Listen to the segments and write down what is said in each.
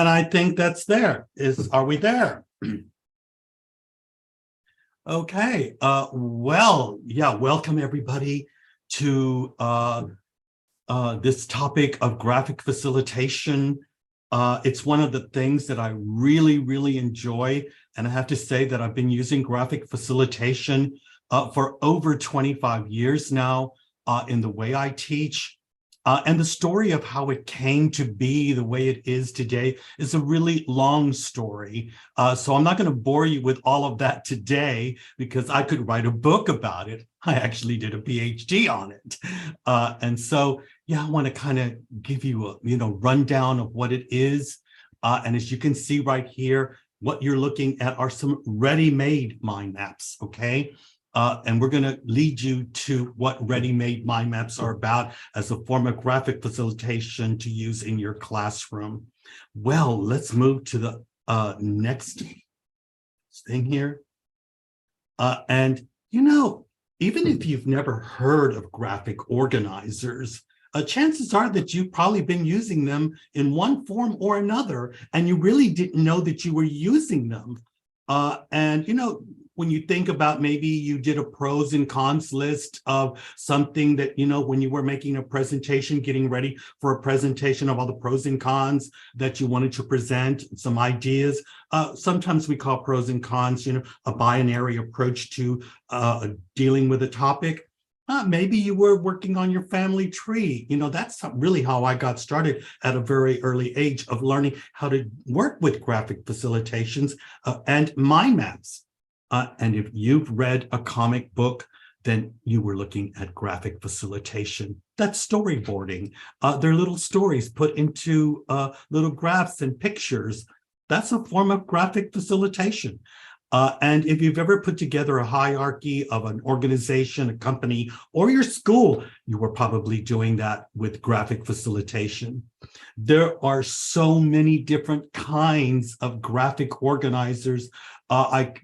And I think that's there. Are we there? Okay. Welcome everybody to this topic of graphic facilitation. It's one of the things that I really enjoy. And I have to say that I've been using graphic facilitation for over 25 years now in the way I teach. And the story of how it came to be the way it is today is a really long story. So I'm not going to bore you with all of that today because I could write a book about it. I actually did a PhD on it. I want to kind of give you a rundown of what it is. And as you can see right here, what you're looking at are some ready-made mind maps, okay? And we're going to lead you to what ready-made mind maps are about as a form of graphic facilitation to use in your classroom. Well, let's move to the next thing here. Even if you've never heard of graphic organizers, chances are that you've probably been using them in one form or another, and you really didn't know that you were using them. When you think about maybe you did a pros and cons list of something that, when you were making a presentation, getting ready for a presentation of all the pros and cons that you wanted to present, some ideas. Sometimes we call pros and cons, a binary approach to dealing with a topic. Maybe you were working on your family tree. That's really how I got started at a very early age of learning how to work with graphic facilitations and mind maps. And if you've read a comic book, then you were looking at graphic facilitation. That's storyboarding. They're little stories put into little graphs and pictures. That's a form of graphic facilitation. And if you've ever put together a hierarchy of an organization, a company, or your school, you were probably doing that with graphic facilitation. There are so many different kinds of graphic organizers. I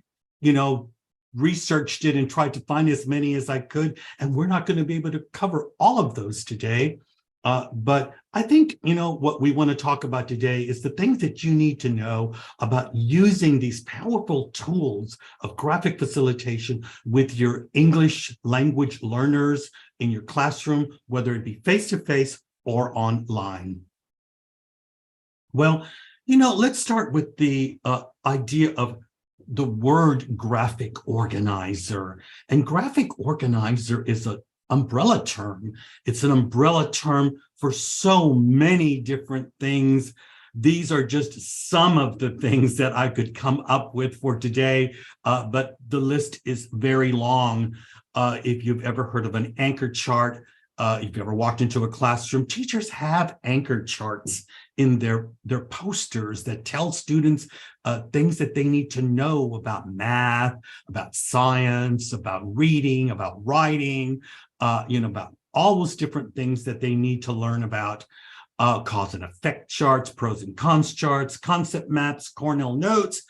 researched it and tried to find as many as I could, and we're not going to be able to cover all of those today. But I think, what we want to talk about today is the things that you need to know about using these powerful tools of graphic facilitation with your English language learners in your classroom, whether it be face-to-face or online. Well, let's start with the idea of the word graphic organizer. And graphic organizer is an umbrella term. It's an umbrella term for so many different things. These are just some of the things that I could come up with for today, but the list is very long. If you've ever heard of an anchor chart, if you've ever walked into a classroom, teachers have anchor charts in their posters that tell students things that they need to know about math, about science, about reading, about writing, about all those different things that they need to learn about. Cause and effect charts, pros and cons charts, concept maps, Cornell notes,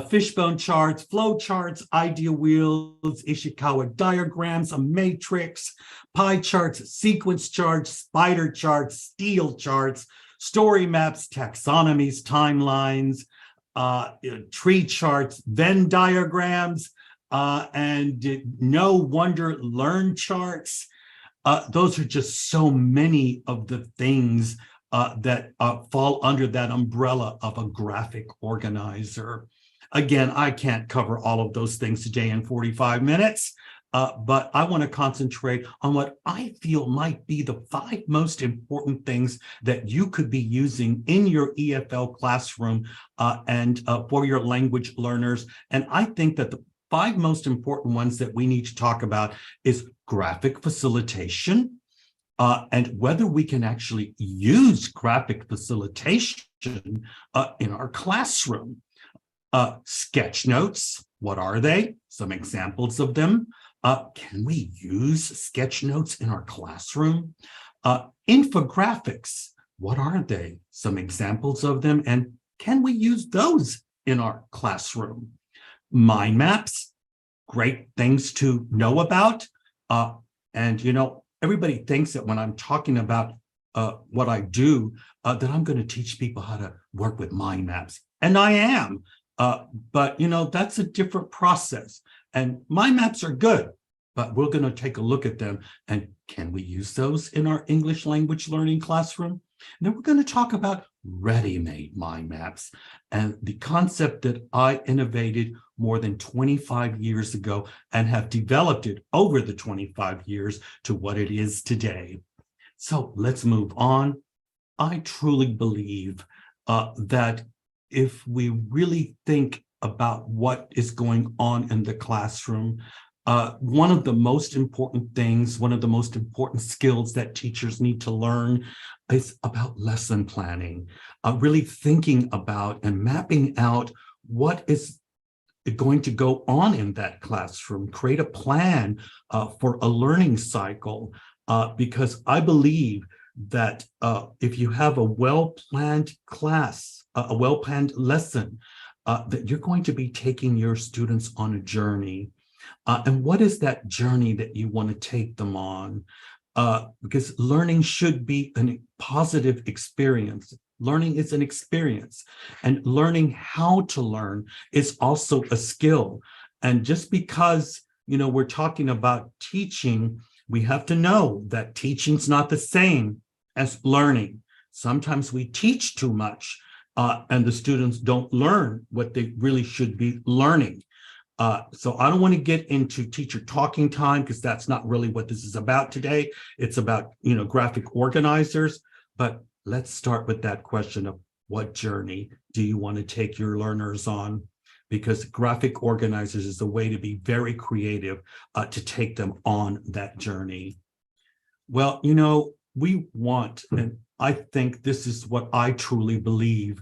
fishbone charts, flow charts, idea wheels, Ishikawa diagrams, a matrix, pie charts, sequence charts, spider charts, steel charts, story maps, taxonomies, timelines, tree charts, Venn diagrams, and no wonder learn charts. Those are just so many of the things that fall under that umbrella of a graphic organizer. Again, I can't cover all of those things today in 45 minutes, but I want to concentrate on what I feel might be the 5 most important things that you could be using in your EFL classroom and for your language learners. And I think that the 5 most important ones that we need to talk about is graphic facilitation, and whether we can actually use graphic facilitation in our classroom. Sketch notes, what are they? Some examples of them. Can we use sketch notes in our classroom? Infographics, what are they? Some examples of them, and can we use those in our classroom? Mind maps, great things to know about. Everybody thinks that when I'm talking about what I do, that I'm going to teach people how to work with mind maps. And I am. But, that's a different process. And mind maps are good, but we're going to take a look at them. And can we use those in our English language learning classroom? And then we're going to talk about ready-made mind maps and the concept that I innovated more than 25 years ago and have developed it over the 25 years to what it is today. So let's move on. I truly believe that if we really think about what is going on in the classroom, one of the most important things, one of the most important skills that teachers need to learn is about lesson planning, really thinking about and mapping out what is going to go on in that classroom, create a plan for a learning cycle, because I believe that if you have a well-planned class, a well-planned lesson, that you're going to be taking your students on a journey. And what is that journey that you want to take them on? Because learning should be a positive experience. Learning is an experience, and learning how to learn is also a skill. And just because, we're talking about teaching, we have to know that teaching's not the same as learning. Sometimes we teach too much, and the students don't learn what they really should be learning. So I don't want to get into teacher talking time, because that's not really what this is about today. It's about, graphic organizers. But let's start with that question of what journey do you want to take your learners on? Because graphic organizers is a way to be very creative to take them on that journey. Well, we want, and I think this is what I truly believe,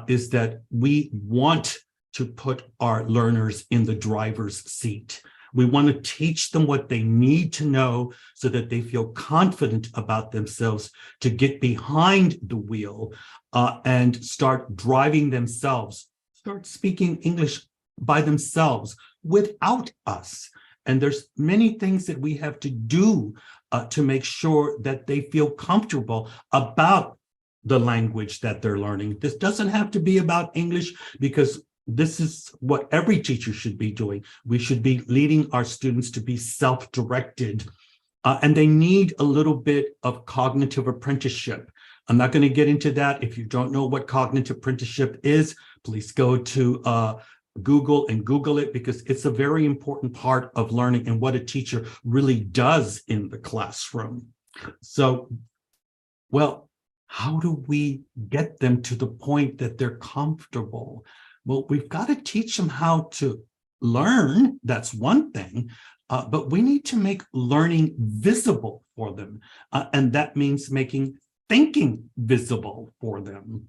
is that we want to put our learners in the driver's seat. We want to teach them what they need to know so that they feel confident about themselves to get behind the wheel and start driving themselves, start speaking English by themselves without us. And there's many things that we have to do to make sure that they feel comfortable about the language that they're learning. This doesn't have to be about English, because this is what every teacher should be doing. We should be leading our students to be self-directed, and they need a little bit of cognitive apprenticeship. I'm not going to get into that. If you don't know what cognitive apprenticeship is, please go to Google and Google it, because it's a very important part of learning and what a teacher really does in the classroom. So, well, how do we get them to the point that they're comfortable? Well, we've got to teach them how to learn. That's one thing, but we need to make learning visible for them. And that means making thinking visible for them.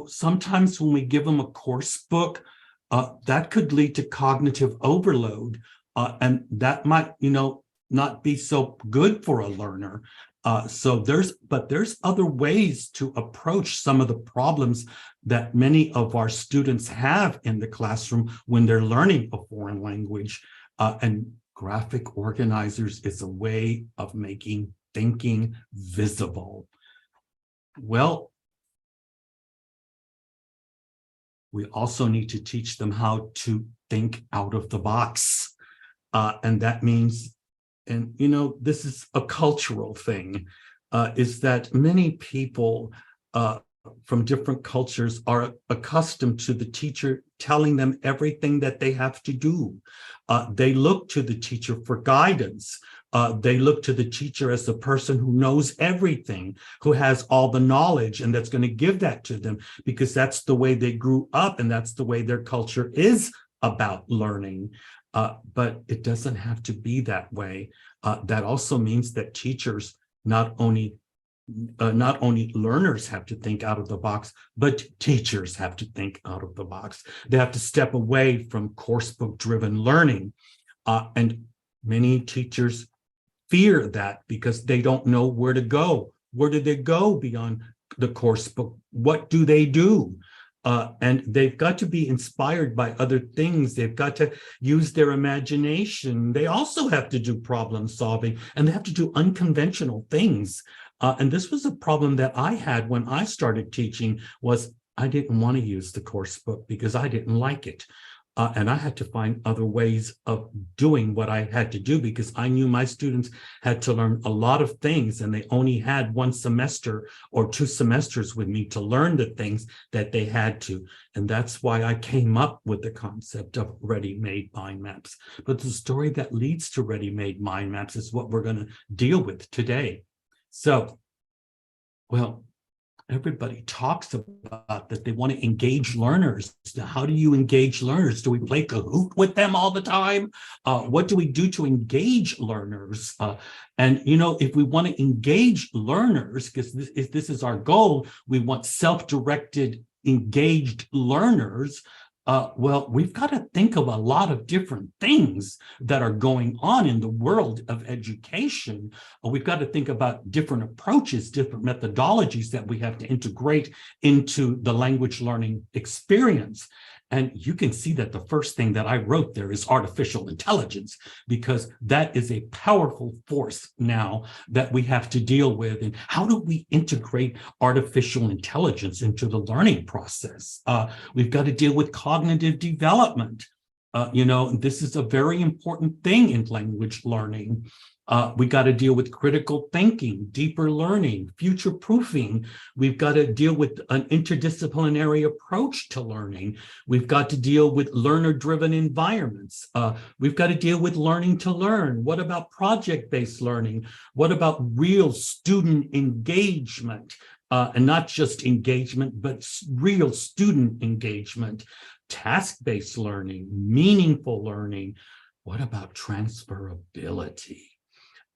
Sometimes when we give them a course book, that could lead to cognitive overload, and that might, not be so good for a learner. So there's other ways to approach some of the problems that many of our students have in the classroom when they're learning a foreign language. And graphic organizers is a way of making thinking visible. Well, we also need to teach them how to think out of the box. And that means, and this is a cultural thing, is that many people from different cultures are accustomed to the teacher telling them everything that they have to do. They look to the teacher for guidance. They look to the teacher as the person who knows everything, who has all the knowledge, and that's going to give that to them, because that's the way they grew up and that's the way their culture is about learning. But it doesn't have to be that way. That also means that teachers, not only learners have to think out of the box, but teachers have to think out of the box. They have to step away from course book driven learning. And many teachers fear that because they don't know where to go. Where do they go beyond the course book? What do they do? And they've got to be inspired by other things. They've got to use their imagination. They also have to do problem solving, and they have to do unconventional things. And this was a problem that I had when I started teaching, was I didn't want to use the course book because I didn't like it. And I had to find other ways of doing what I had to do, because I knew my students had to learn a lot of things, and they only had 1 semester or 2 semesters with me to learn the things that they had to. And that's why I came up with the concept of ready-made mind maps. But the story that leads to ready-made mind maps is what we're going to deal with today. So, well, everybody talks about that they want to engage learners. Now, how do you engage learners? Do we play Kahoot with them all the time? What do we do to engage learners? And, you know, if we want to engage learners, because this is our goal, we want self-directed, engaged learners. Well, we've got to think of a lot of different things that are going on in the world of education. We've got to think about different approaches, different methodologies that we have to integrate into the language learning experience. And you can see that the first thing that I wrote there is artificial intelligence, because that is a powerful force now that we have to deal with. And how do we integrate artificial intelligence into the learning process? We've got to deal with cognitive development. You know, this is a very important thing in language learning. We got to deal with critical thinking, deeper learning, future proofing. We've got to deal with an interdisciplinary approach to learning. We've got to deal with learner-driven environments. We've got to deal with learning to learn. What about project-based learning? What about real student engagement? And not just engagement, but real student engagement, task-based learning, meaningful learning. What about transferability?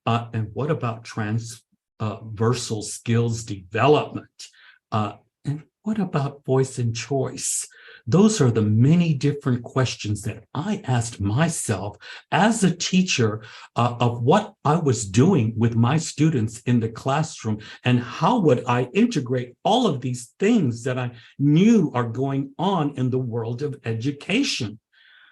And what about transversal skills development? And what about voice and choice? Those are the many different questions that I asked myself as a teacher of what I was doing with my students in the classroom, and how would I integrate all of these things that I knew are going on in the world of education.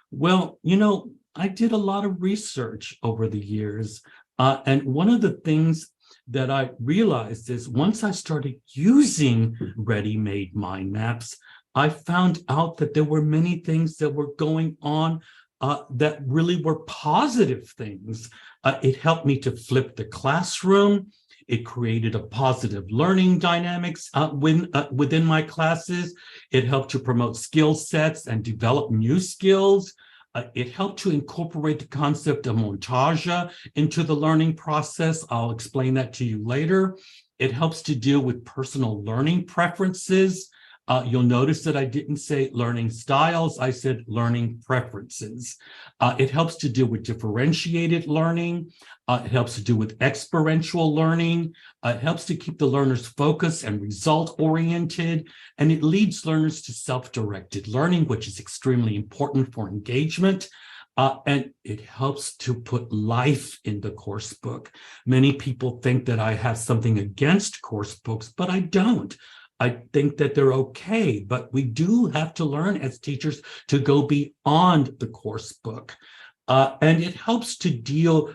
Well, you know, I did a lot of research over the years. And one of the things that I realized is once I started using ready-made mind maps, I found out that there were many things that were going on that really were positive things. It helped me to flip the classroom. It created a positive learning dynamics within my classes. It helped to promote skill sets and develop new skills. It helped to incorporate the concept of montage into the learning process. I'll explain that to you later. It helps to deal with personal learning preferences. You'll notice that I didn't say learning styles, I said learning preferences. It helps to deal with differentiated learning. It helps to do with experiential learning. It helps to keep the learners focused and result-oriented, and it leads learners to self-directed learning, which is extremely important for engagement. And it helps to put life in the course book. Many people think that I have something against course books, but I don't. I think that they're okay, but we do have to learn as teachers to go beyond the course book. And it helps to deal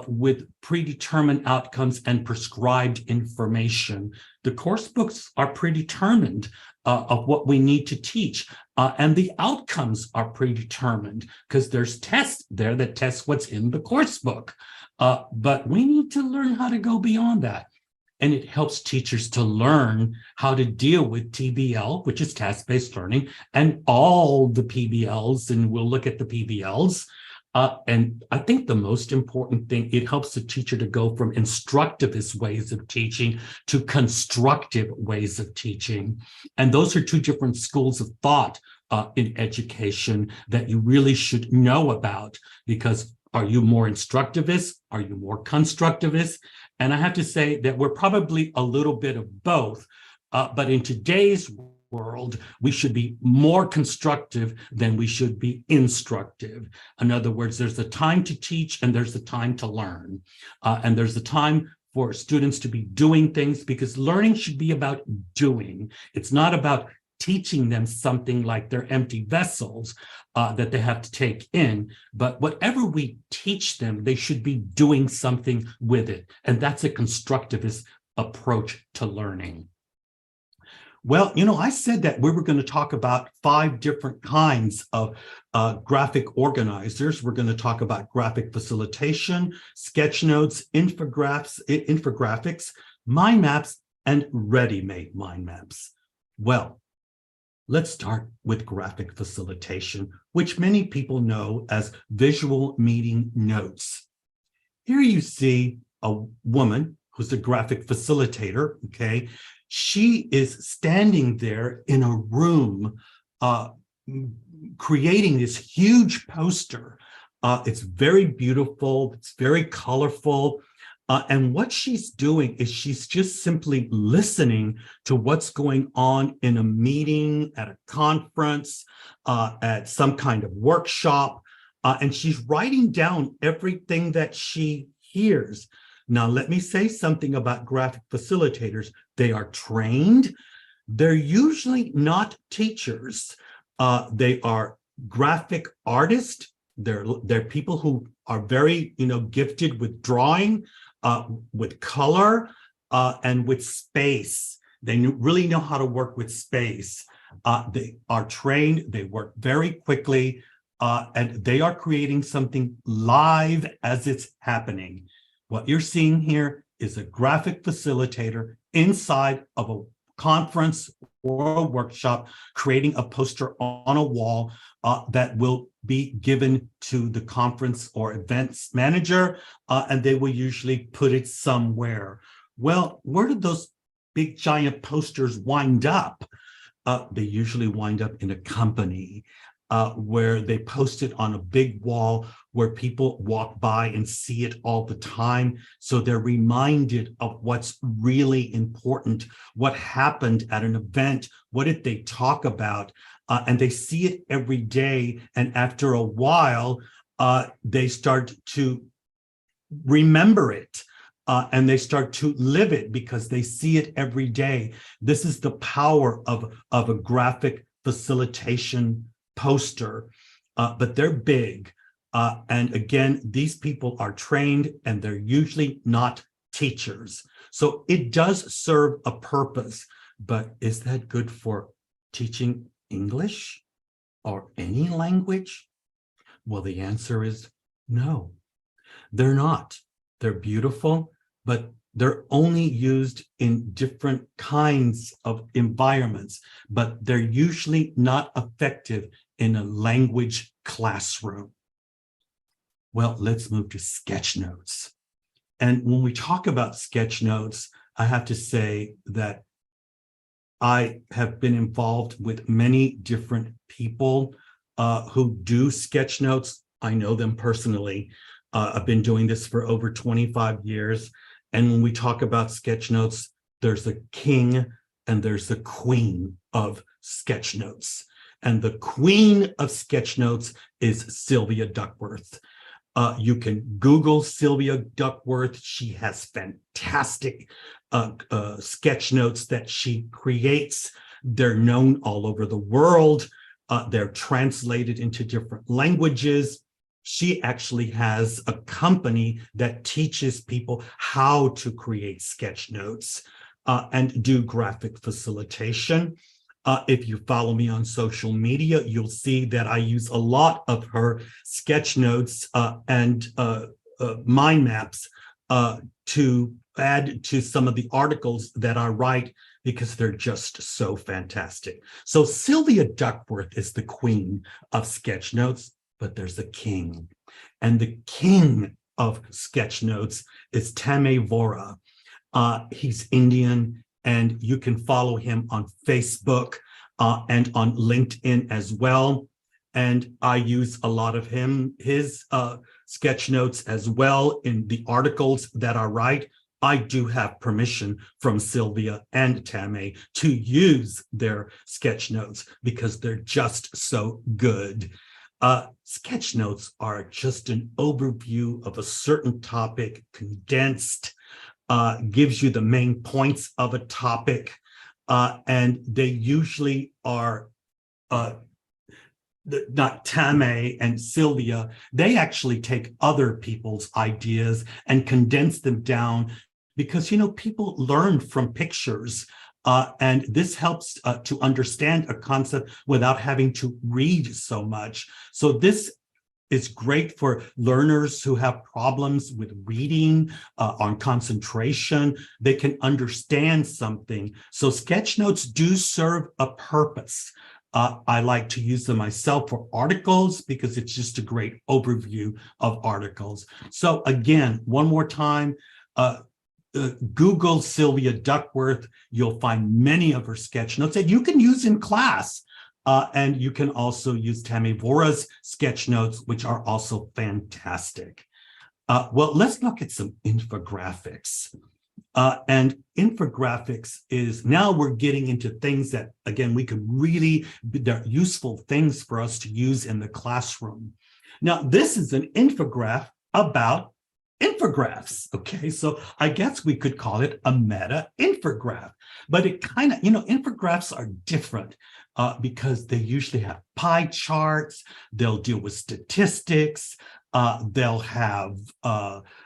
with predetermined outcomes and prescribed information. The course books are predetermined of what we need to teach, and the outcomes are predetermined because there's tests there that test what's in the course book. But we need to learn how to go beyond that. And it helps teachers to learn how to deal with TBL, which is task-based learning, and all the PBLs, and we'll look at the PBLs. And I think the most important thing, it helps the teacher to go from instructivist ways of teaching to constructive ways of teaching. And those are two different schools of thought in education that you really should know about, because are you more instructivist? Are you more constructivist? And I have to say that we're probably a little bit of both, but in today's world, we should be more constructive than we should be instructive. In other words, there's a time to teach and there's a time to learn. And there's a time for students to be doing things, because learning should be about doing. It's not about teaching them something like they're empty vessels that they have to take in. But whatever we teach them, they should be doing something with it. And that's a constructivist approach to learning. Well, I said that we were going to talk about 5 different kinds of graphic organizers. We're going to talk about graphic facilitation, sketch notes, infographics, mind maps, and ready-made mind maps. Well, let's start with graphic facilitation, which many people know as visual meeting notes. Here you see a woman who's a graphic facilitator, okay? She is standing there in a room creating this huge poster. It's very beautiful, it's very colorful. And what she's doing is she's just simply listening to what's going on in a meeting, at a conference, at some kind of workshop, and she's writing down everything that she hears. Now, let me say something about graphic facilitators. They are trained. They're usually not teachers. They are graphic artists. They're people who are very, gifted with drawing, with color, and with space. They really know how to work with space. They are trained. They work very quickly, and they are creating something live as it's happening. What you're seeing here is a graphic facilitator inside of a conference or a workshop, creating a poster on a wall that will be given to the conference or events manager, and they will usually put it somewhere. Well, where did those big giant posters wind up? They usually wind up in a company where they post it on a big wall where people walk by and see it all the time. So they're reminded of what's really important, what happened at an event, what did they talk about, and they see it every day. And after a while, they start to remember it. And they start to live it because they see it every day. This is the power of a graphic facilitation poster, but they're big. And again, these people are trained and they're usually not teachers. So it does serve a purpose, but is that good for teaching English or any language? Well, the answer is no, they're not. They're beautiful, but they're only used in different kinds of environments, but they're usually not effective in a language classroom. Well, let's move to sketch notes. And when we talk about sketch notes, I have to say that I have been involved with many different people who do sketch notes. I know them personally. I've been doing this for over 25 years. And when we talk about sketch notes, there's a king and there's the queen of sketch notes. And the queen of sketch notes is Sylvia Duckworth. You can Google Sylvia Duckworth. She has fantastic sketch notes that she creates. They're known all over the world. They're translated into different languages. She actually has a company that teaches people how to create sketch notes and do graphic facilitation. If you follow me on social media, you'll see that I use a lot of her sketch notes and mind maps to add to some of the articles that I write because they're just so fantastic. So Sylvia Duckworth is the queen of sketch notes, but there's a king. And the king of sketch notes is Tame Vora. He's Indian, and you can follow him on Facebook and on LinkedIn as well. And I use a lot of his sketch notes as well in the articles that I write. I do have permission from Sylvia and Tame to use their sketch notes because they're just so good. Sketch notes are just an overview of a certain topic, condensed, gives you the main points of a topic, and they usually are not Tame and Sylvia. They actually take other people's ideas and condense them down because, people learn from pictures. And this helps to understand a concept without having to read so much. So this is great for learners who have problems with reading, on concentration. They can understand something. So sketch notes do serve a purpose. I like to use them myself for articles because it's just a great overview of articles. So again, one more time, Google Sylvia Duckworth. You'll find many of her sketch notes that you can use in class. And you can also use Tammy Vora's sketch notes, which are also fantastic. Well, let's look at some infographics. And infographics is, now we're getting into things that, again, they're useful things for us to use in the classroom. Now, this is an infograph about infographics. Okay, so I guess we could call it a meta infograph, but it kind of, infographics are different because they usually have pie charts, they'll deal with statistics, they'll have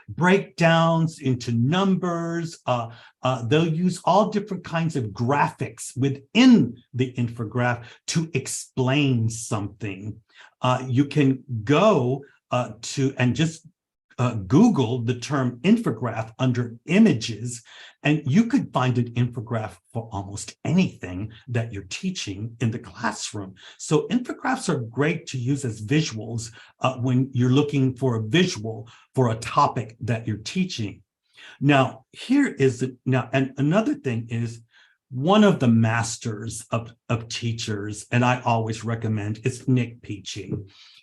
breakdowns into numbers, they'll use all different kinds of graphics within the infograph to explain something. You can go to and just Google the term infograph under images, and you could find an infograph for almost anything that you're teaching in the classroom. So infographics are great to use as visuals when you're looking for a visual for a topic that you're teaching. Now, and another thing is, one of the masters of teachers, and I always recommend, is Nick Peachy.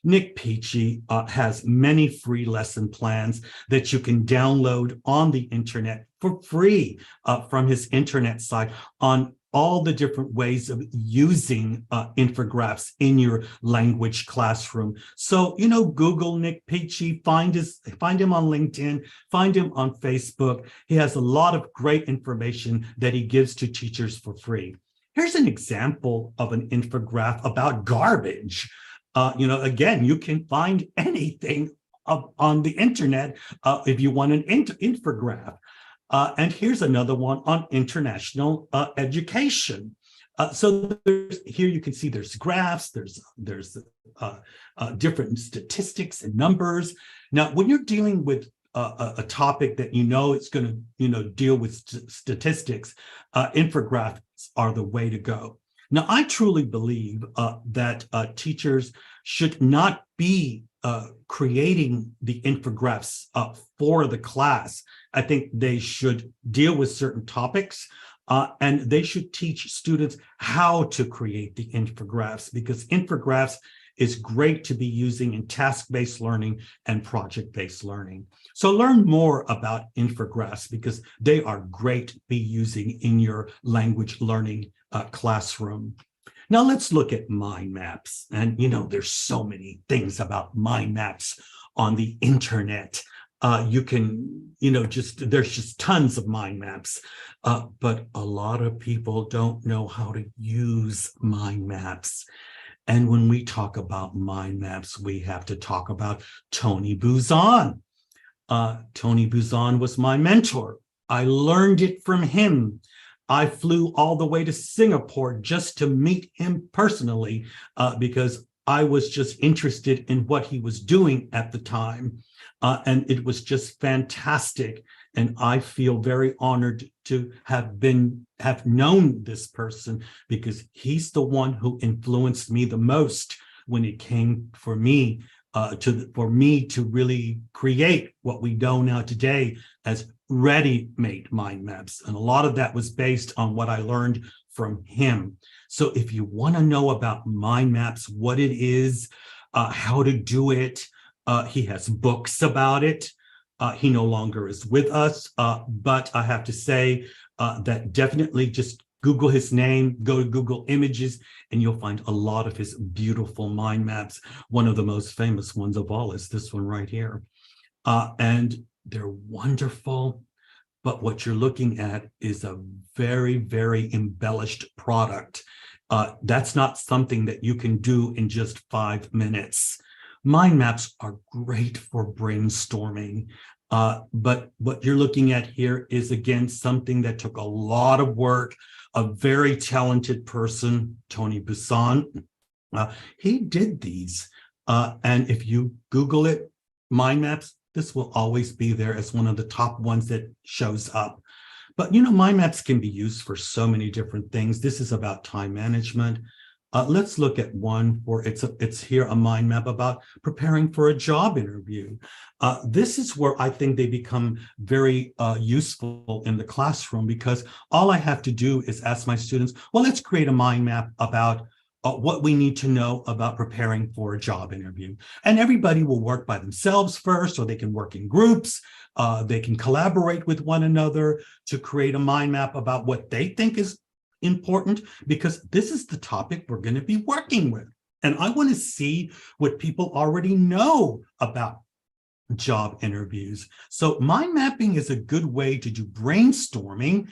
Nick Peachy has many free lesson plans that you can download on the internet for free from his internet site on all the different ways of using infographics in your language classroom. So, Google Nick Peachy, find him on LinkedIn, find him on Facebook. He has a lot of great information that he gives to teachers for free. Here's an example of an infograph about garbage. Again, you can find anything on the internet if you want an infograph. And here's another one on international education. So here you can see there's graphs, there's different statistics and numbers. Now, when you're dealing with a topic that it's going to deal with statistics, infographics are the way to go. Now, I truly believe that teachers should not be creating the infographics for the class. I think they should deal with certain topics and they should teach students how to create the infographics, because infographics is great to be using in task-based learning and project-based learning. So learn more about infographics because they are great to be using in your language learning classroom. Now let's look at mind maps. And there's so many things about mind maps on the internet. You can, there's just tons of mind maps, but a lot of people don't know how to use mind maps. And when we talk about mind maps, we have to talk about Tony Buzan. Tony Buzan was my mentor. I learned it from him. I flew all the way to Singapore just to meet him personally because I was just interested in what he was doing at the time. And it was just fantastic. And I feel very honored to have known this person because he's the one who influenced me the most when it came for me to really create what we know now today as ready-made mind maps. And a lot of that was based on what I learned from him. So if you want to know about mind maps, what it is, how to do it, he has books about it. He no longer is with us, but I have to say that definitely just Google his name, go to Google Images, and you'll find a lot of his beautiful mind maps. One of the most famous ones of all is this one right here. And they're wonderful, but what you're looking at is a very, very embellished product. That's not something that you can do in just 5 minutes. Mind maps are great for brainstorming. But what you're looking at here is, again, something that took a lot of work. A very talented person, Tony Buisson, he did these. And if you Google it, mind maps, this will always be there as one of the top ones that shows up. But, mind maps can be used for so many different things. This is about time management. Let's look at one where it's here, a mind map about preparing for a job interview. This is where I think they become very useful in the classroom, because all I have to do is ask my students, well, let's create a mind map about what we need to know about preparing for a job interview. And everybody will work by themselves first, or they can work in groups. They can collaborate with one another to create a mind map about what they think is important, because this is the topic we're going to be working with. And I want to see what people already know about job interviews. So mind mapping is a good way to do brainstorming,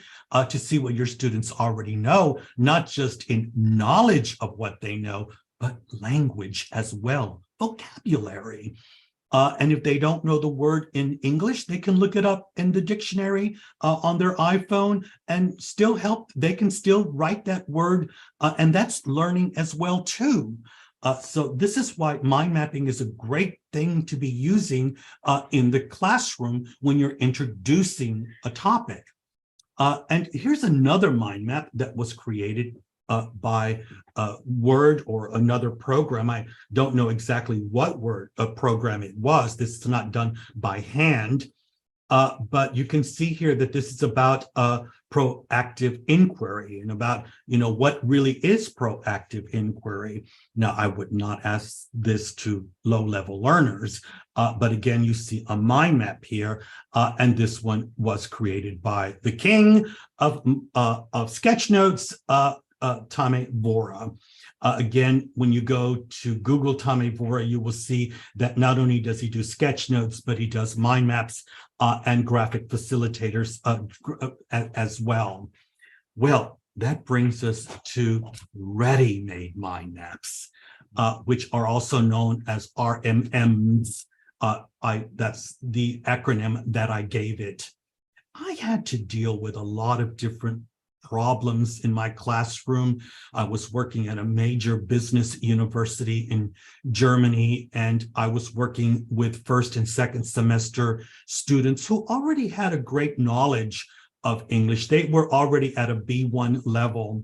to see what your students already know, not just in knowledge of what they know, but language as well, vocabulary. And if they don't know the word in English, they can look it up in the dictionary on their iPhone and still help. They can still write that word, and that's learning as well too. So this is why mind mapping is a great thing to be using in the classroom when you're introducing a topic. And here's another mind map that was created by Word or another program. I don't know exactly what program it was. This is not done by hand, but you can see here that this is about proactive inquiry and about, what really is proactive inquiry. Now, I would not ask this to low-level learners, but again, you see a mind map here, and this one was created by the king of sketchnotes, Tame Vora. Again, when you go to Google Tame Vora, you will see that not only does he do sketch notes, but he does mind maps and graphic facilitators as well. Well, that brings us to ready-made mind maps, which are also known as RMMs. That's the acronym that I gave it. I had to deal with a lot of different problems in my classroom. I was working at a major business university in Germany, and I was working with first and second semester students who already had a great knowledge of English. They were already at a B1 level.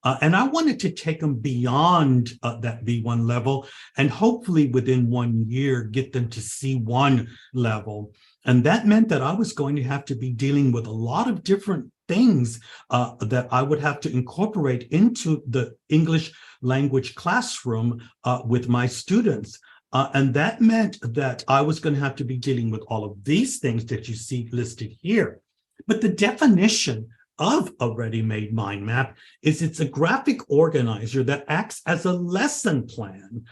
And I wanted to take them beyond that B1 level and hopefully within 1 year get them to C1 level. And that meant that I was going to have to be dealing with a lot of different things that I would have to incorporate into the English language classroom with my students. And that meant that I was going to have to be dealing with all of these things that you see listed here. But the definition of a ready-made mind map is it's a graphic organizer that acts as a lesson plan.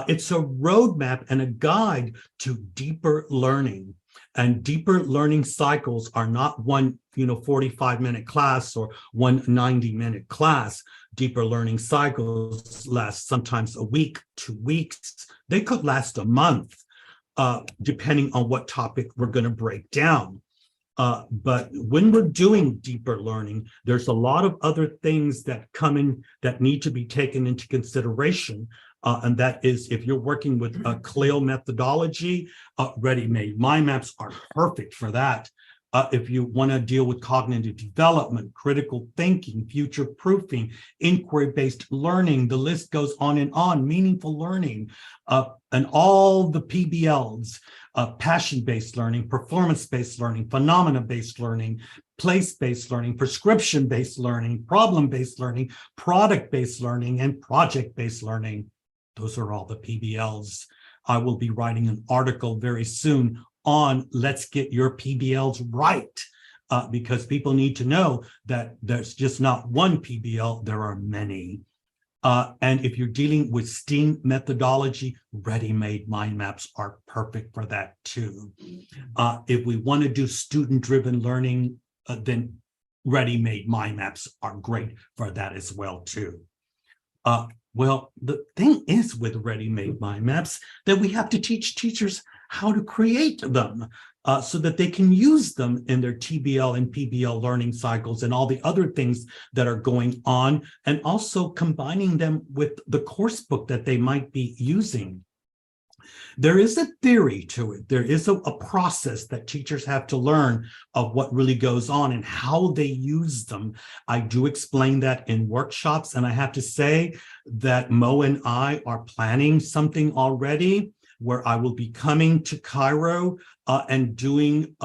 It's a roadmap and a guide to deeper learning. And deeper learning cycles are not one 45-minute class or one 90-minute class. Deeper learning cycles last sometimes a week, 2 weeks. They could last a month, depending on what topic we're going to break down. But when we're doing deeper learning, there's a lot of other things that come in that need to be taken into consideration. And that is, if you're working with a CLIL methodology, ready-made mind maps are perfect for that. If you want to deal with cognitive development, critical thinking, future proofing, inquiry-based learning, the list goes on, meaningful learning, and all the PBLs, passion-based learning, performance-based learning, phenomena-based learning, place-based learning, prescription-based learning, problem-based learning, product-based learning, and project-based learning. Those are all the PBLs. I will be writing an article very soon on let's get your PBLs right, because people need to know that there's just not one PBL, there are many. And if you're dealing with STEAM methodology, ready-made mind maps are perfect for that too. If we want to do student-driven learning, then ready-made mind maps are great for that as well too. Well, the thing is with ready-made mind maps that we have to teach teachers how to create them so that they can use them in their TBL and PBL learning cycles and all the other things that are going on, and also combining them with the course book that they might be using. There is a theory to it. There is a process that teachers have to learn of what really goes on and how they use them. I do explain that in workshops, and I have to say that Mo and I are planning something already where I will be coming to Cairo and doing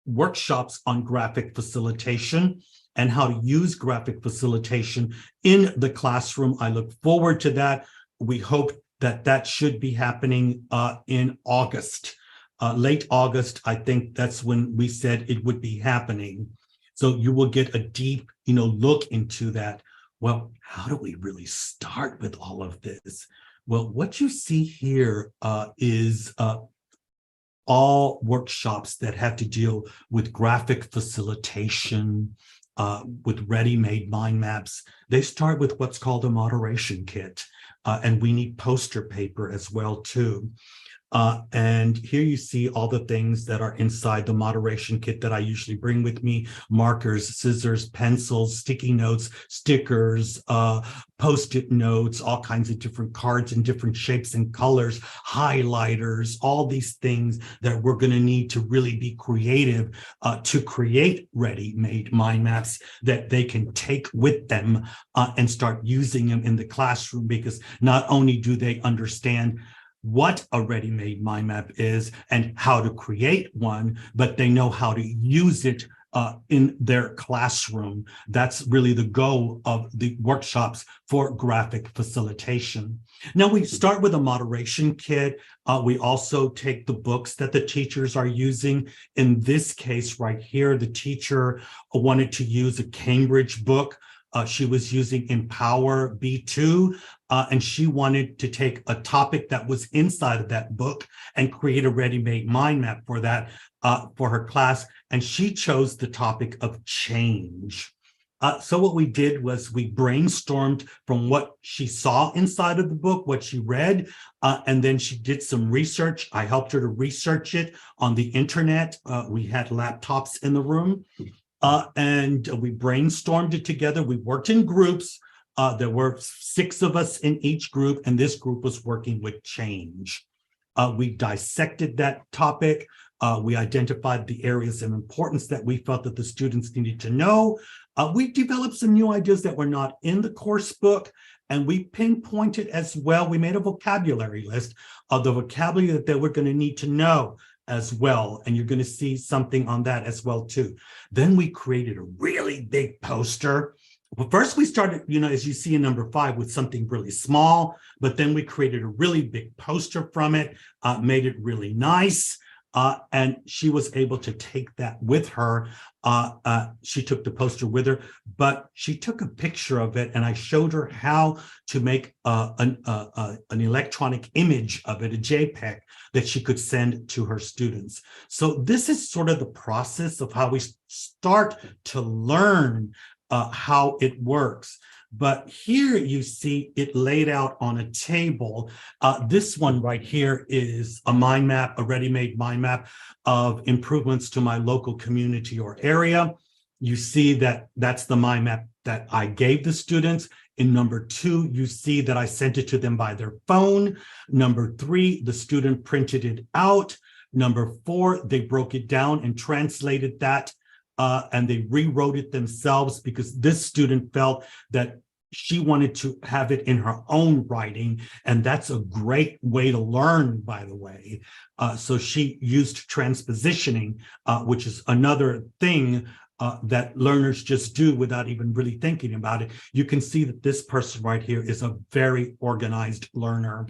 workshops on graphic facilitation and how to use graphic facilitation in the classroom. I look forward to that. We hope that should be happening in August, late August. I think that's when we said it would be happening. So you will get a deep, look into that. Well, how do we really start with all of this? Well, what you see here is all workshops that have to deal with graphic facilitation, with ready-made mind maps. They start with what's called a moderation kit. And we need poster paper as well, too. And here you see all the things that are inside the moderation kit that I usually bring with me: markers, scissors, pencils, sticky notes, stickers, Post-it notes, all kinds of different cards in different shapes and colors, highlighters, all these things that we're going to need to really be creative to create ready-made mind maps that they can take with them and start using them in the classroom, because not only do they understand what a ready-made mind map is and how to create one, but they know how to use it in their classroom. That's really the goal of the workshops for graphic facilitation. Now, we start with a moderation kit. We also take the books that the teachers are using. In this case right here, the teacher wanted to use a Cambridge book. She was using Empower B2, and she wanted to take a topic that was inside of that book and create a ready-made mind map for that, for her class. And she chose the topic of change. So what we did was we brainstormed from what she saw inside of the book, what she read, and then she did some research. I helped her to research it on the internet. We had laptops in the room. And we brainstormed it together. We worked in groups. There were 6 of us in each group, and this group was working with change. We dissected that topic. We identified the areas of importance that we felt that the students needed to know. We developed some new ideas that were not in the course book, and we pinpointed as well. We made a vocabulary list of the vocabulary that they were going to need to know as well, and you're going to see something on that as well too. Then we created a really big poster. Well, first we started, as you see in number 5, with something really small, but then we created a really big poster from it, made it really nice, and she was able to take that with her. She took the poster with her, but she took a picture of it, and I showed her how to make an electronic image of it, a JPEG, that she could send to her students. So this is sort of the process of how we start to learn how it works. But here you see it laid out on a table. This one right here is a mind map, a ready-made mind map of improvements to my local community or area. You see that that's the mind map that I gave the students. In number 2, you see that I sent it to them by their phone. Number 3, the student printed it out. Number 4, they broke it down and translated that, and they rewrote it themselves, because this student felt that she wanted to have it in her own writing, and that's a great way to learn, by the way. So she used transpositioning, which is another thing that learners just do without even really thinking about it. You can see that this person right here is a very organized learner.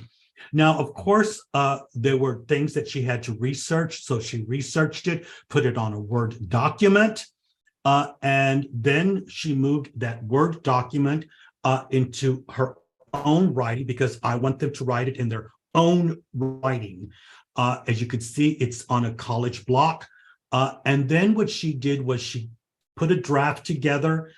Now, of course, there were things that she had to research. So she researched it, put it on a Word document, and then she moved that Word document into her own writing, because I want them to write it in their own writing. As you can see, it's on a college block. And then what she did was she put a draft together,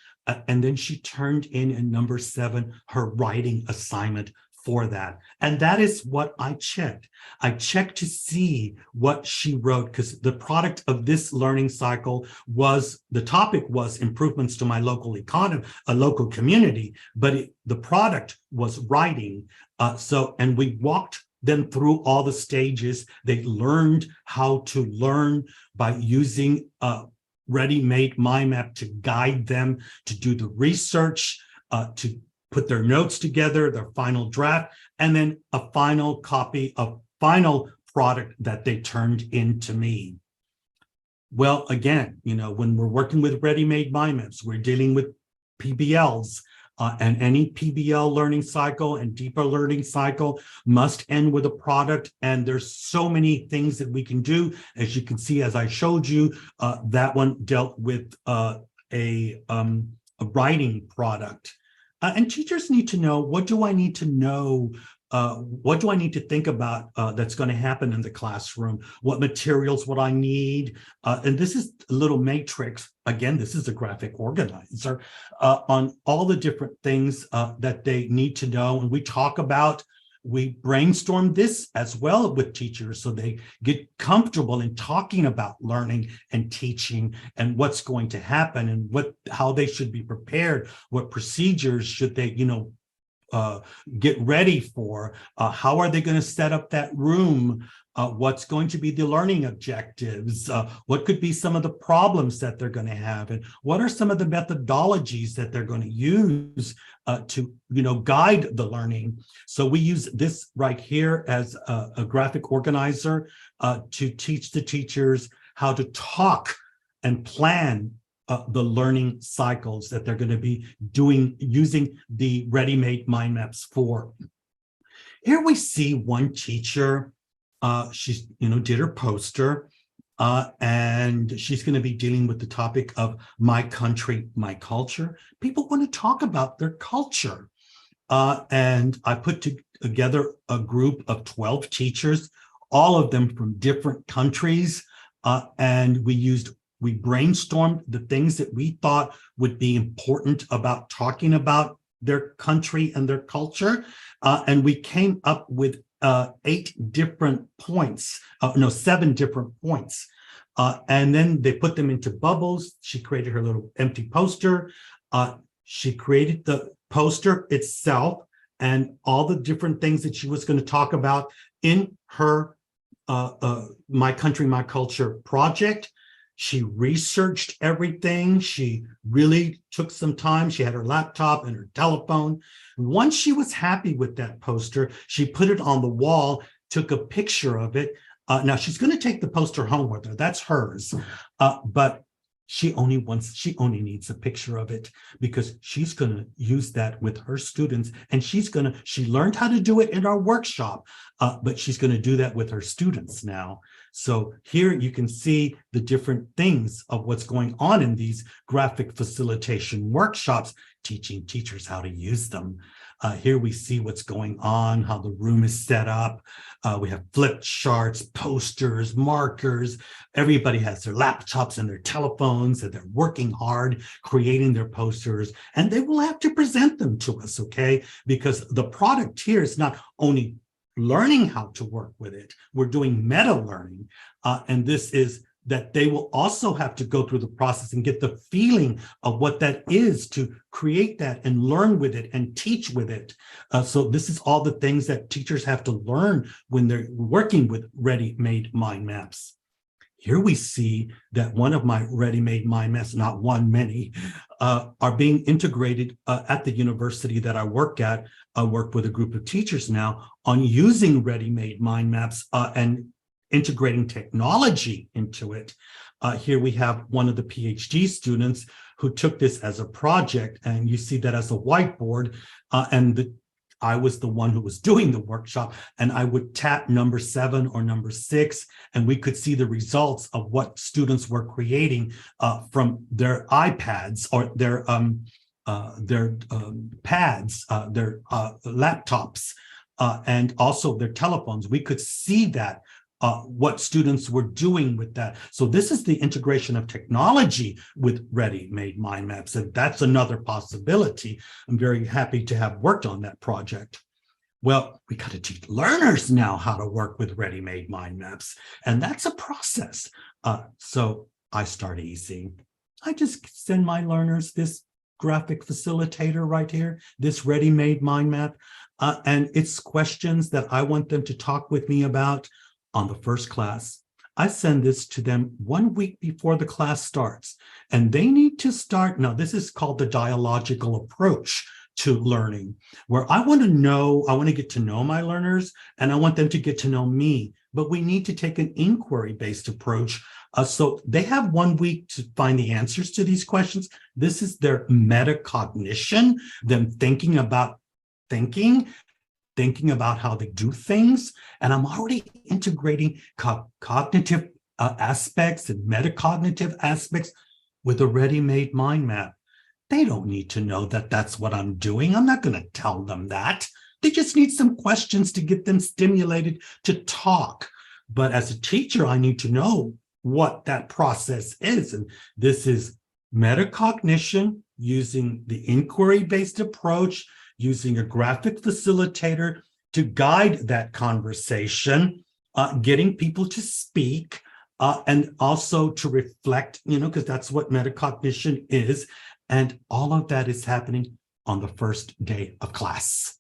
and then she turned in number 7, her writing assignment for that. And that is what I checked. I checked to see what she wrote, because the product of this learning cycle was, the topic was improvements to my local economy, a local community, but the product was writing. And we walked them through all the stages. They learned how to learn by using ready-made mind map to guide them to do the research, to put their notes together, their final draft, and then a final copy of final product that they turned in to me. Well, again, when we're working with ready-made mind maps, we're dealing with PBLs, and any PBL learning cycle and deeper learning cycle must end with a product. And there's so many things that we can do. As you can see, as I showed you, that one dealt with a writing product. And teachers need to know, what do I need to know? What do I need to think about that's going to happen in the classroom? What materials would I need? And this is a little matrix. Again, this is a graphic organizer on all the different things that they need to know. And we brainstorm this as well with teachers so they get comfortable in talking about learning and teaching and what's going to happen and how they should be prepared, what procedures should they, get ready for, how are they going to set up that room, what's going to be the learning objectives, what could be some of the problems that they're going to have, and what are some of the methodologies that they're going to use to guide the learning. So we use this right here as a graphic organizer to teach the teachers how to talk and plan the learning cycles that they're going to be doing using the ready-made mind maps for. Here we see one teacher. She's did her poster, and she's going to be dealing with the topic of my country, my culture. People want to talk about their culture, and I put together a group of 12 teachers, all of them from different countries, and we brainstormed the things that we thought would be important about talking about their country and their culture. And we came up with 7 different points. And then they put them into bubbles. She created her little empty poster. She created the poster itself and all the different things that she was going to talk about in her My Country, My Culture project. She researched everything. She really took some time. She had her laptop and her telephone. Once she was happy with that poster, she put it on the wall, took a picture of it. Now she's going to take the poster home with her. That's hers. But she only needs a picture of it because she's going to use that with her students. And she learned how to do it in our workshop, but she's going to do that with her students now. So here you can see the different things of what's going on in these graphic facilitation workshops, teaching teachers how to use them. Here we see what's going on, how the room is set up. We have flip charts, posters, markers. Everybody has their laptops and their telephones, and they're working hard creating their posters, and they will have to present them to us, okay? Because the product here is not only learning how to work with it, we're doing meta learning, and this is that they will also have to go through the process and get the feeling of what that is to create that and learn with it and teach with it. So this is all the things that teachers have to learn when they're working with ready-made mind maps. Here we see that one of my ready-made mind maps, not one, many, are being integrated at the university that I work at. I work with a group of teachers now on using ready-made mind maps and integrating technology into it. Here we have one of the PhD students who took this as a project, and you see that as a whiteboard, I was the one who was doing the workshop, and I would tap number 7 or number 6, and we could see the results of what students were creating from their iPads or their pads, their laptops, and also their telephones. We could see that what students were doing with that. So this is the integration of technology with ready-made mind maps, and that's another possibility. I'm very happy to have worked on that project. Well, we got to teach learners now how to work with ready-made mind maps, and that's a process. So I start easy. I just send my learners this graphic facilitator right here, this ready-made mind map, and it's questions that I want them to talk with me about on the first class. I send this to them 1 week before the class starts, and they need to start. Now, this is called the dialogical approach to learning, where I want to get to know my learners, and I want them to get to know me. But we need to take an inquiry-based approach. So they have 1 week to find the answers to these questions. This is their metacognition, them thinking about how they do things. And I'm already integrating cognitive aspects and metacognitive aspects with a ready-made mind map. They don't need to know that that's what I'm doing. I'm not going to tell them that. They just need some questions to get them stimulated to talk. But as a teacher, I need to know what that process is. And this is metacognition using the inquiry-based approach, using a graphic facilitator to guide that conversation, getting people to speak, and also to reflect, because that's what metacognition is. And all of that is happening on the first day of class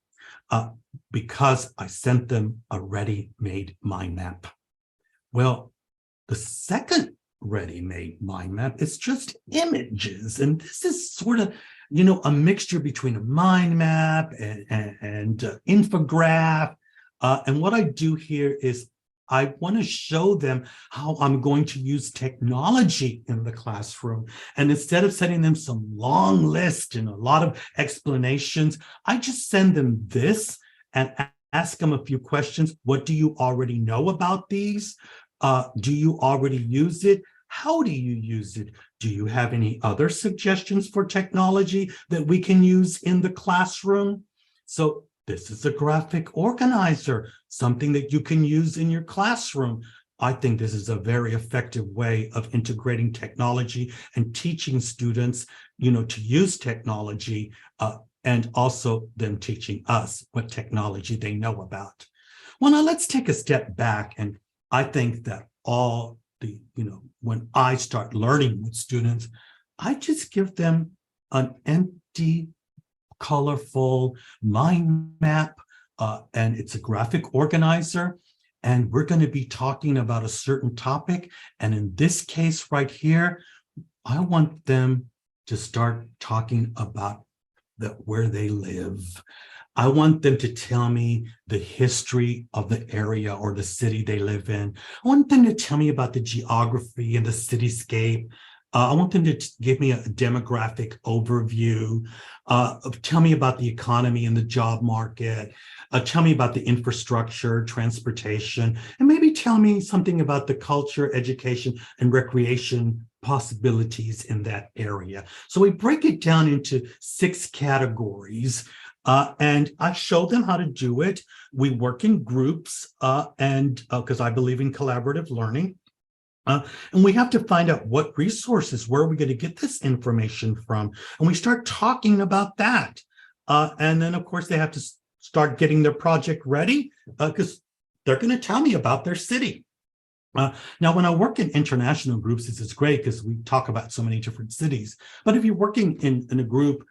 because I sent them a ready-made mind map. Well, the second ready-made mind map is just images. And this is sort of, a mixture between a mind map and infograph. And what I do here is I want to show them how I'm going to use technology in the classroom. And instead of sending them some long list and a lot of explanations, I just send them this and ask them a few questions. What do you already know about these? Do you already use it? How do you use it? Do you have any other suggestions for technology that we can use in the classroom? So this is a graphic organizer, something that you can use in your classroom. I think this is a very effective way of integrating technology and teaching students, to use technology, and also them teaching us what technology they know about. Well, now let's take a step back. And I think that when I start learning with students, I just give them an empty, colorful mind map, and it's a graphic organizer, and we're going to be talking about a certain topic. And in this case right here, I want them to start talking about where they live. I want them to tell me the history of the area or the city they live in. I want them to tell me about the geography and the cityscape. I want them to give me a demographic overview, tell me about the economy and the job market, tell me about the infrastructure, transportation, and maybe tell me something about the culture, education, and recreation possibilities in that area. So we break it down into 6 categories, and I show them how to do it. We work in groups, and because I believe in collaborative learning. And we have to find out what resources, where are we going to get this information from? And we start talking about that. And then, of course, they have to start getting their project ready because they're going to tell me about their city. Now, when I work in international groups, this is great because we talk about so many different cities. But if you're working in a group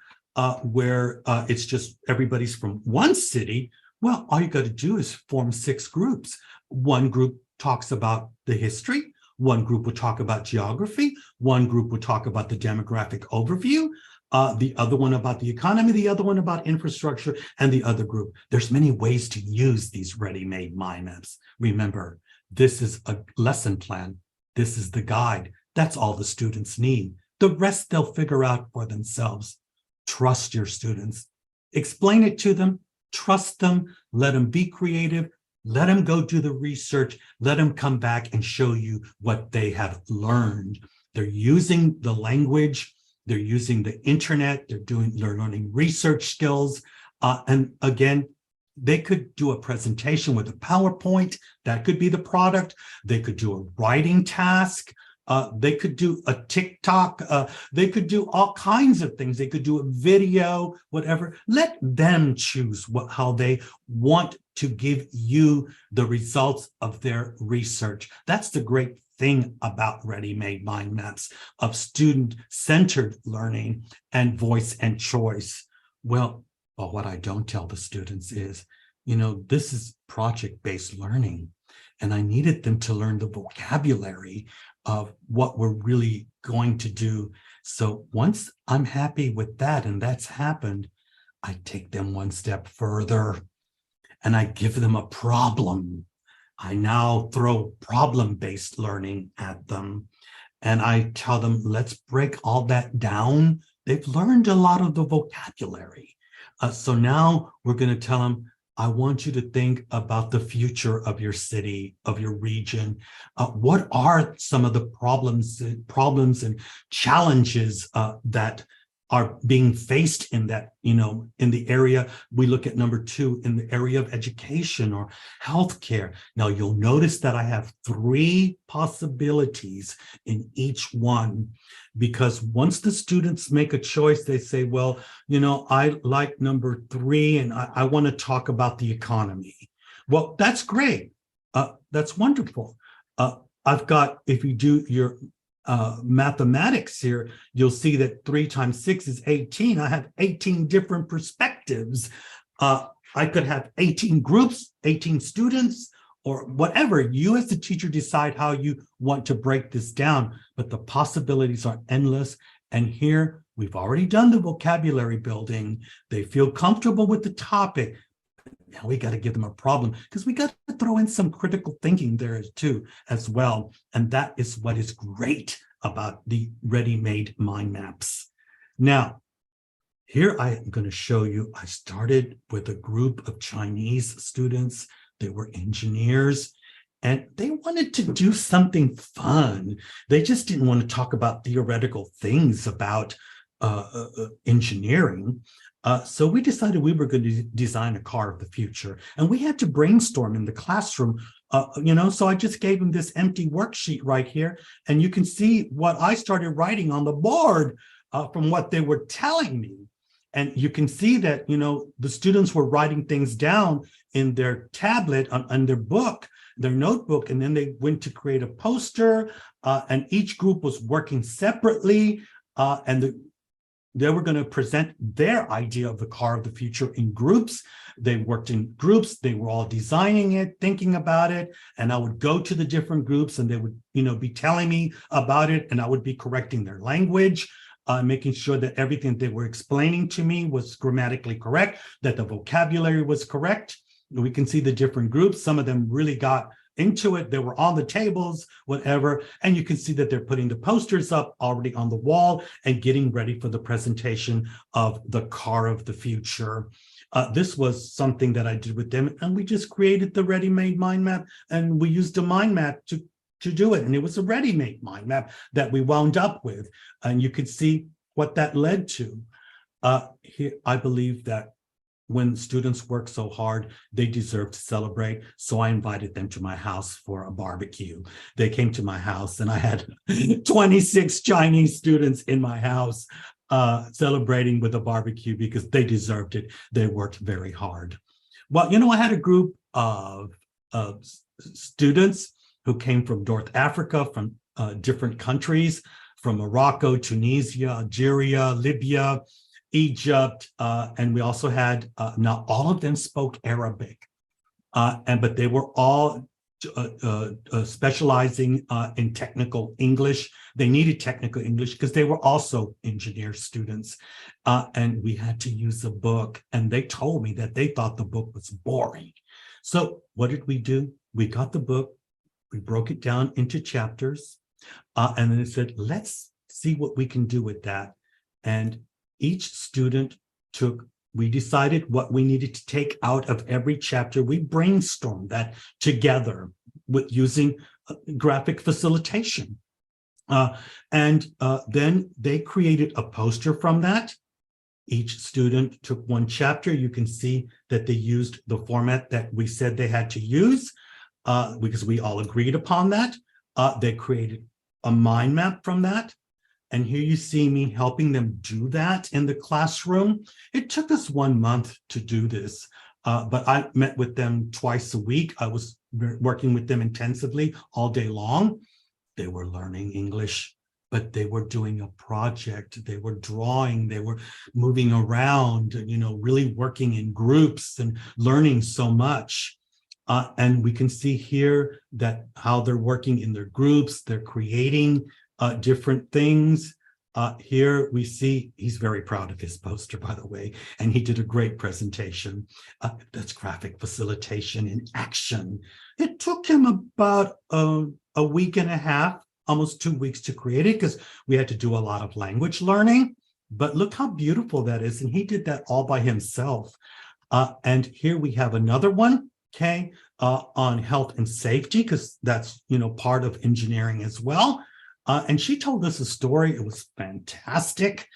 where it's just everybody's from one city, well, all you got to do is form 6 groups. One group talks about the history. One group will talk about geography. One group will talk about the demographic overview. The other one about the economy, the other one about infrastructure, and the other group. There's many ways to use these ready-made mind maps. Remember, this is a lesson plan. This is the guide. That's all the students need. The rest they'll figure out for themselves. Trust your students. Explain it to them. Trust them. Let them be creative. Let them go do the research. Let them come back and show you what they have learned. They're using the language. They're using the internet. They're learning research skills. And again, they could do a presentation with a PowerPoint. That could be the product. They could do a writing task. They could do a TikTok. They could do all kinds of things. They could do a video, whatever. Let them choose how they want to give you the results of their research. That's the great thing about ready-made mind maps of student-centered learning and voice and choice. Well, what I don't tell the students is, this is project-based learning, and I needed them to learn the vocabulary of what we're really going to do. So once I'm happy with that and that's happened, I take them one step further and I give them a problem. I now throw problem-based learning at them and I tell them, let's break all that down. They've learned a lot of the vocabulary. So now we're going to tell them, I want you to think about the future of your city, of your region. What are some of the problems and challenges that are being faced in that, in the area? We look at number 2 in the area of education or healthcare. Now you'll notice that I have 3 possibilities in each one, because once the students make a choice, they say, well, I like number 3 and I want to talk about the economy. Well, that's great. That's wonderful. I've got, if you do your mathematics here, you'll see that 3 times 6 is 18. I have 18 different perspectives. I could have 18 groups, 18 students, or whatever. You as the teacher decide how you want to break this down, but the possibilities are endless. And here we've already done the vocabulary building. They feel comfortable with the topic. Now we got to give them a problem, because we got to throw in some critical thinking there too as well. And that is what is great about the ready-made mind maps. Now, here I am going to show you, I started with a group of Chinese students. They were engineers and they wanted to do something fun. They just didn't want to talk about theoretical things about engineering. So we decided we were going to design a car of the future, and we had to brainstorm in the classroom, so I just gave them this empty worksheet right here, and you can see what I started writing on the board from what they were telling me. And you can see that, the students were writing things down in their tablet, on their book, their notebook, and then they went to create a poster, and each group was working separately, and they were going to present their idea of the car of the future in groups. They worked in groups. They were all designing it, thinking about it. And I would go to the different groups and they would, be telling me about it. And I would be correcting their language, making sure that everything they were explaining to me was grammatically correct, that the vocabulary was correct. We can see the different groups. Some of them really got into it. They were on the tables, whatever. And you can see that they're putting the posters up already on the wall and getting ready for the presentation of the car of the future. This was something that I did with them, and we just created the ready-made mind map, and we used a mind map to do it. And it was a ready-made mind map that we wound up with. And you could see what that led to. Here, I believe that when students work so hard, they deserve to celebrate. So I invited them to my house for a barbecue. They came to my house and I had 26 Chinese students in my house celebrating with a barbecue because they deserved it. They worked very hard. Well, I had a group of students who came from North Africa, from different countries, from Morocco, Tunisia, Algeria, Libya, Egypt, and we also had, not all of them spoke Arabic, but they were all specializing in technical English. They needed technical English because they were also engineer students. And we had to use a book, and they told me that they thought the book was boring. So what did we do? We got the book, we broke it down into chapters, and then it said, let's see what we can do with that. And each student we decided what we needed to take out of every chapter. We brainstormed that together with using graphic facilitation. And then they created a poster from that. Each student took one chapter. You can see that they used the format that we said they had to use because we all agreed upon that. They created a mind map from that. And here you see me helping them do that in the classroom. It took us 1 month to do this, but I met with them twice a week. I was working with them intensively all day long. They were learning English, but they were doing a project. They were drawing, they were moving around, really working in groups and learning so much. And we can see here that how they're working in their groups, they're creating different things. Here we see he's very proud of his poster, by the way, and he did a great presentation. That's graphic facilitation in action. It took him about a week and a half, almost 2 weeks to create it because we had to do a lot of language learning. But look how beautiful that is. And he did that all by himself. And here we have another one, okay, on health and safety, because that's, part of engineering as well. And she told us a story. It was fantastic.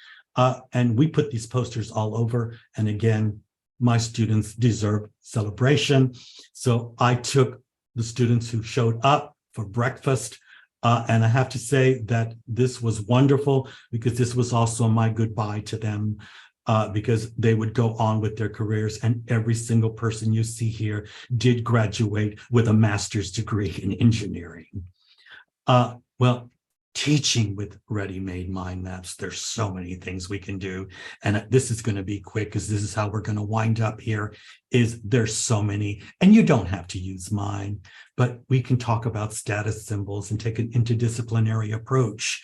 And we put these posters all over. And again, my students deserve celebration. So I took the students who showed up for breakfast. And I have to say that this was wonderful because this was also my goodbye to them, because they would go on with their careers. And every single person you see here did graduate with a master's degree in engineering. Well, teaching with ready-made mind maps, there's so many things we can do. And this is going to be quick because this is how we're going to wind up here, is there's so many, and you don't have to use mine, but we can talk about status symbols and take an interdisciplinary approach.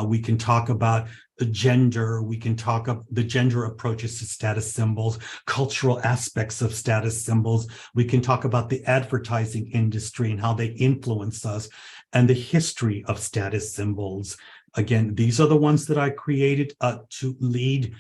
We can talk about the gender, we can talk about the gender approaches to status symbols, cultural aspects of status symbols. We can talk about the advertising industry and how they influence us, and the history of status symbols. Again, these are the ones that I created to lead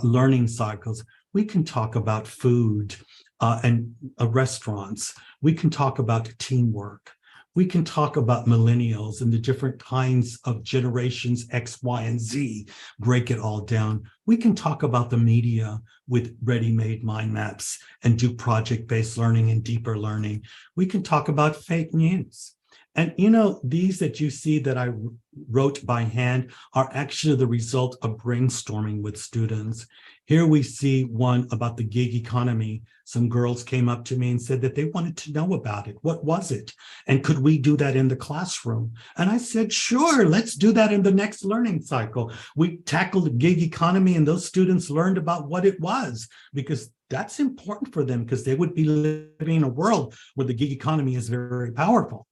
learning cycles. We can talk about food and restaurants. We can talk about teamwork. We can talk about millennials and the different kinds of generations X, Y, and Z, break it all down. We can talk about the media with ready-made mind maps and do project-based learning and deeper learning. We can talk about fake news. And these that you see that I wrote by hand are actually the result of brainstorming with students. Here we see one about the gig economy. Some girls came up to me and said that they wanted to know about it. What was it? And could we do that in the classroom? And I said, sure, let's do that in the next learning cycle. We tackled the gig economy and those students learned about what it was, because that's important for them, because they would be living in a world where the gig economy is very, very powerful.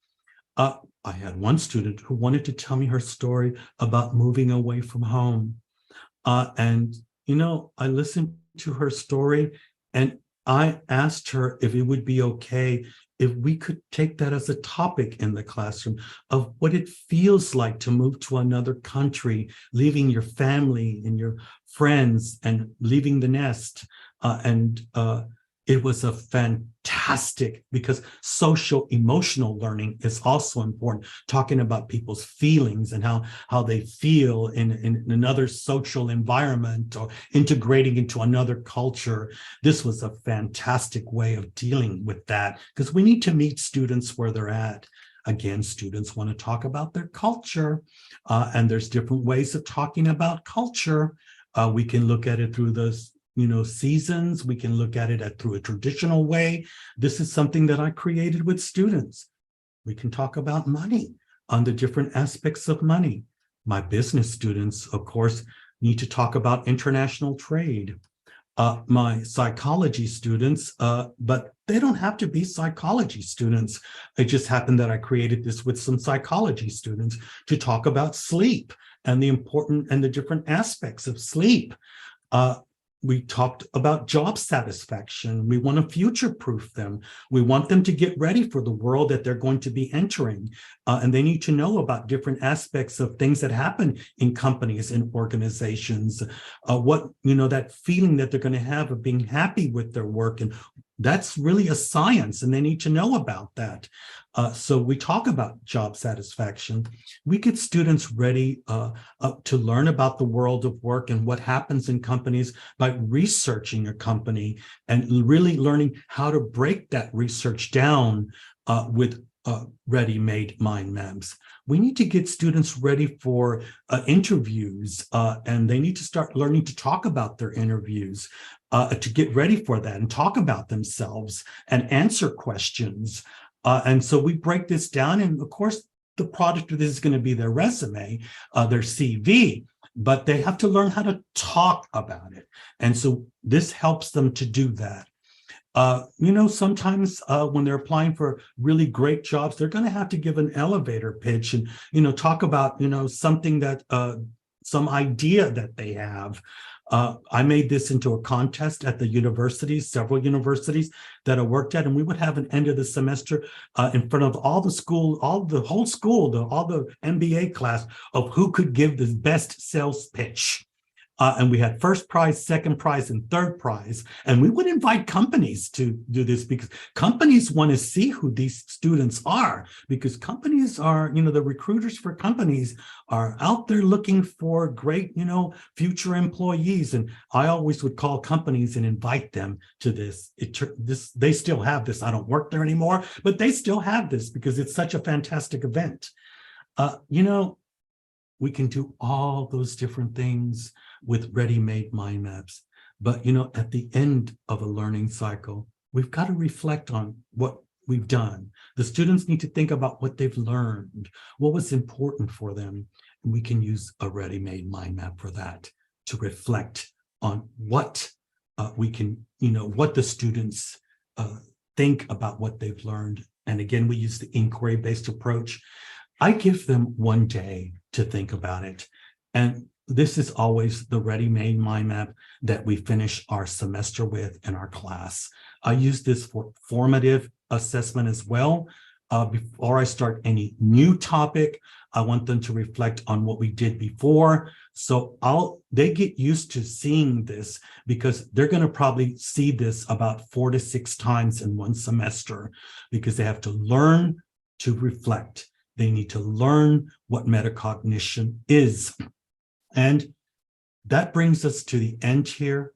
I had one student who wanted to tell me her story about moving away from home. And I listened to her story and I asked her if it would be okay if we could take that as a topic in the classroom of what it feels like to move to another country, leaving your family and your friends and leaving the nest. It was a fantastic, because social emotional learning is also important, talking about people's feelings and how they feel in another social environment or integrating into another culture. This was a fantastic way of dealing with that, because we need to meet students where they're at. Again, students want to talk about their culture, and there's different ways of talking about culture. We can look at it through those seasons. We can look at it through a traditional way. This is something that I created with students. We can talk about money, on the different aspects of money. My business students, of course, need to talk about international trade. My psychology students, but they don't have to be psychology students. It just happened that I created this with some psychology students to talk about sleep and the important and the different aspects of sleep. We talked about job satisfaction. We want to future-proof them. We want them to get ready for the world that they're going to be entering. And they need to know about different aspects of things that happen in companies and organizations. That feeling that they're going to have of being happy with their work. And that's really a science, and they need to know about that. So we talk about job satisfaction. We get students ready to learn about the world of work and what happens in companies by researching a company and really learning how to break that research down with ready-made mind maps. We need to get students ready for interviews, and they need to start learning to talk about their interviews, to get ready for that and talk about themselves and answer questions. And so we break this down, and of course, the product of this is going to be their resume, their CV, but they have to learn how to talk about it. And so this helps them to do that. Sometimes when they're applying for really great jobs, they're going to have to give an elevator pitch and, talk about, something that, some idea that they have. I made this into a contest at the universities, several universities that I worked at, and we would have an end of the semester in front of all the school, all the MBA class of who could give the best sales pitch. And we had first prize, second prize, and third prize. And we would invite companies to do this because companies want to see who these students are, because companies are, the recruiters for companies are out there looking for great, future employees. And I always would call companies and invite them to this. They still have this. I don't work there anymore, but they still have this because it's such a fantastic event. We can do all those different things with ready-made mind maps. But, at the end of a learning cycle, we've got to reflect on what we've done. The students need to think about what they've learned, what was important for them. And we can use a ready-made mind map for that, to reflect on what we can, what the students think about what they've learned. And again, we use the inquiry-based approach. I give them one day to think about it. And this is always the ready-made mind map that we finish our semester with in our class. I use this for formative assessment as well. Before I start any new topic, I want them to reflect on what we did before. So they get used to seeing this because they're going to probably see this about 4 to 6 times in one semester, because they have to learn to reflect. They need to learn what metacognition is. And that brings us to the end here.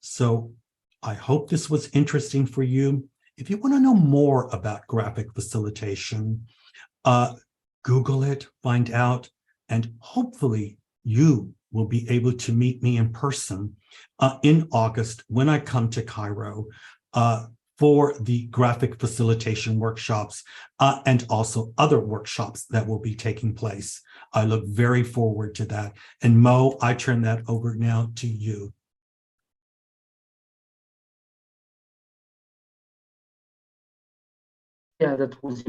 So I hope this was interesting for you. If you want to know more about graphic facilitation, Google it, find out, and hopefully you will be able to meet me in person in August when I come to Cairo for the graphic facilitation workshops and also other workshops that will be taking place. I look very forward to that. And Mo, I turn that over now to you. Yeah, that was,